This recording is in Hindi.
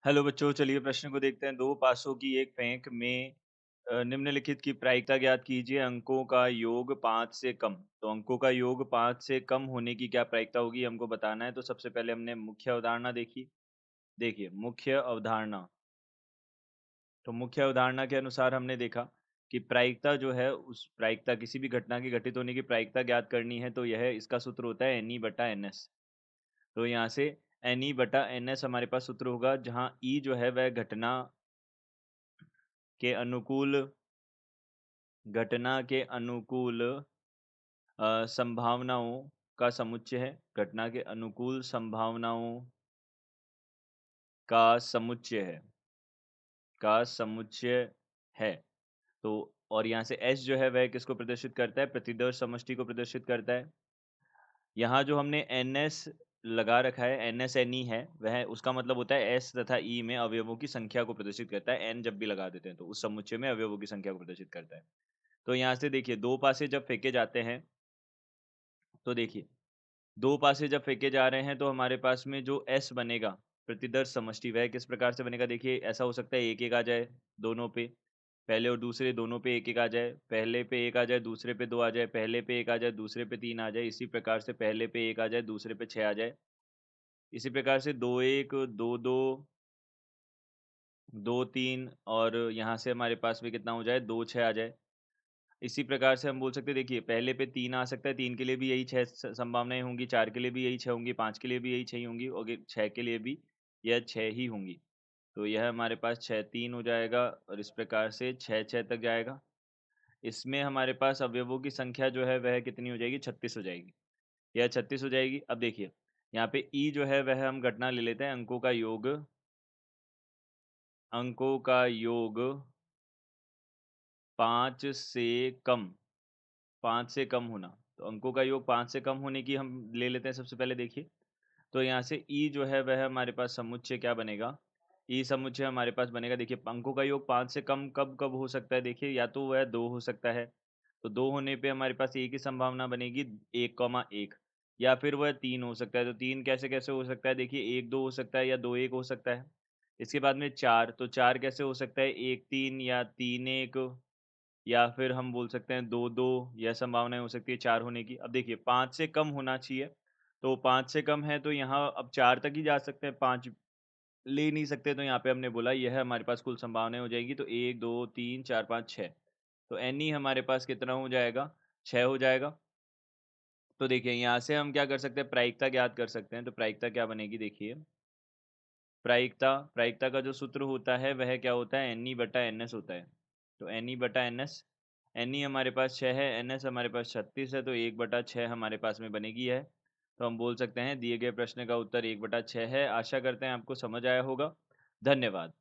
हेलो बच्चों, चलिए प्रश्न को देखते हैं। दो पासों की एक फेंक में निम्नलिखित की प्रायिकता ज्ञात कीजिए। अंकों का योग 5 से कम। तो अंकों का योग 5 से कम होने की क्या प्रायिकता होगी, हमको बताना है। तो सबसे पहले हमने मुख्य अवधारणा देखी। देखिए, मुख्य अवधारणा। तो मुख्य अवधारणा के अनुसार हमने देखा कि प्रायिकता जो है, उस प्रायिकता किसी भी घटना के घटित होने की प्रायिकता ज्ञात करनी है तो यह इसका सूत्र होता है NE बटा NS। तो यहाँ से NE बटा NS हमारे पास सूत्र होगा, जहाँ E जो है वह के अनुकूल घटना के अनुकूल संभावनाओं का समुच्चय है। घटना के अनुकूल संभावनाओं का समुच्चय है, का समुच्चय है। तो और यहाँ से एस जो है वह किसको प्रदर्शित करता है, प्रतिदर्श समष्टि को प्रदर्शित करता है। यहाँ जो हमने एन एस लगा रखा है, एन एस एन ई है, वह उसका मतलब होता है एस तथा ई में अवयवों की संख्या को प्रदर्शित करता है। एन जब भी लगा देते हैं तो उस समुच्चय में अवयवों की संख्या को प्रदर्शित करता है। तो यहाँ से देखिए, दो पासे जब फेंके जाते हैं तो देखिए, दो पासे जब फेंके जा रहे हैं तो हमारे पास में जो एस बनेगा, प्रतिदर्श समष्टि, वह किस प्रकार से बनेगा। देखिए, ऐसा हो सकता है एक एक आ जाए दोनों पे, पहले और दूसरे दोनों पे एक एक आ जाए, पहले पे एक आ जाए, दूसरे पे दो आ जाए, पहले पे एक आ जाए, दूसरे पे तीन आ जाए। इसी प्रकार से पहले पे एक आ जाए, दूसरे पे छः आ जाए। इसी प्रकार से दो एक, दो दो, दो तीन, और यहाँ से हमारे पास में कितना हो जाए, दो छः आ जाए। इसी प्रकार से हम बोल सकते हैं, देखिए पहले पे 3 आ सकता है, 3 के लिए भी यही 6 संभावनाएँ होंगी, 4 के लिए भी यही 6 होंगी, 5 के लिए भी यही 6 ही होंगी, और 6 के लिए भी यह 6 ही होंगी। तो यह हमारे पास 6 3 हो जाएगा, और इस प्रकार से 6 6 तक जाएगा। इसमें हमारे पास अवयवों की संख्या जो है वह कितनी हो जाएगी, 36 हो जाएगी। यह 36 हो जाएगी। अब देखिए, यहाँ पे ई जो है वह हम घटना ले लेते हैं, अंकों का योग 5 से कम, 5 से कम होना। तो अंकों का योग 5 से कम होने की हम ले लेते हैं सबसे पहले। देखिए, तो यहाँ से ई जो है वह हमारे पास समुच्चय क्या बनेगा, ई समुच्चय हमारे पास बनेगा। देखिए, अंकों का योग 5 से कम कब कब हो सकता है, देखिए या तो वह 2 हो सकता है, तो 2 होने पे हमारे पास एक ही संभावना बनेगी, 1,1, या फिर वह 3 हो सकता है। तो 3 कैसे कैसे हो सकता है, देखिए 1 2 हो सकता है या 2 1 हो सकता है। इसके बाद में 4, तो 4 कैसे हो सकता है, 1 3 या 3 1, या फिर हम बोल सकते हैं 2-2, यह संभावनाएँ हो सकती है 4 होने की। अब देखिए, 5 से कम होना चाहिए, तो 5 से कम है तो यहाँ अब 4 तक ही जा सकते हैं, 5 ले नहीं सकते। तो यहाँ पे हमने बोला यह हमारे पास कुल संभावनाएँ हो जाएगी, तो 1 2 3 4 5 6। तो NE हमारे पास कितना हो जाएगा, 6 हो जाएगा। तो देखिए, यहाँ से हम क्या कर सकते हैं, प्रायिकता ज्ञात कर सकते हैं। तो प्रायिकता क्या बनेगी, देखिए प्रायिकता प्रायिकता का जो सूत्र होता है वह क्या होता है, NE बटा NS होता है। तो NE बटा NS, NE हमारे पास 6 है, NS हमारे पास 36 है, तो 1/6 हमारे पास में बनेगी है। तो हम बोल सकते हैं दिए गए प्रश्न का उत्तर 1/6 है। आशा करते हैं आपको समझ आया होगा। धन्यवाद।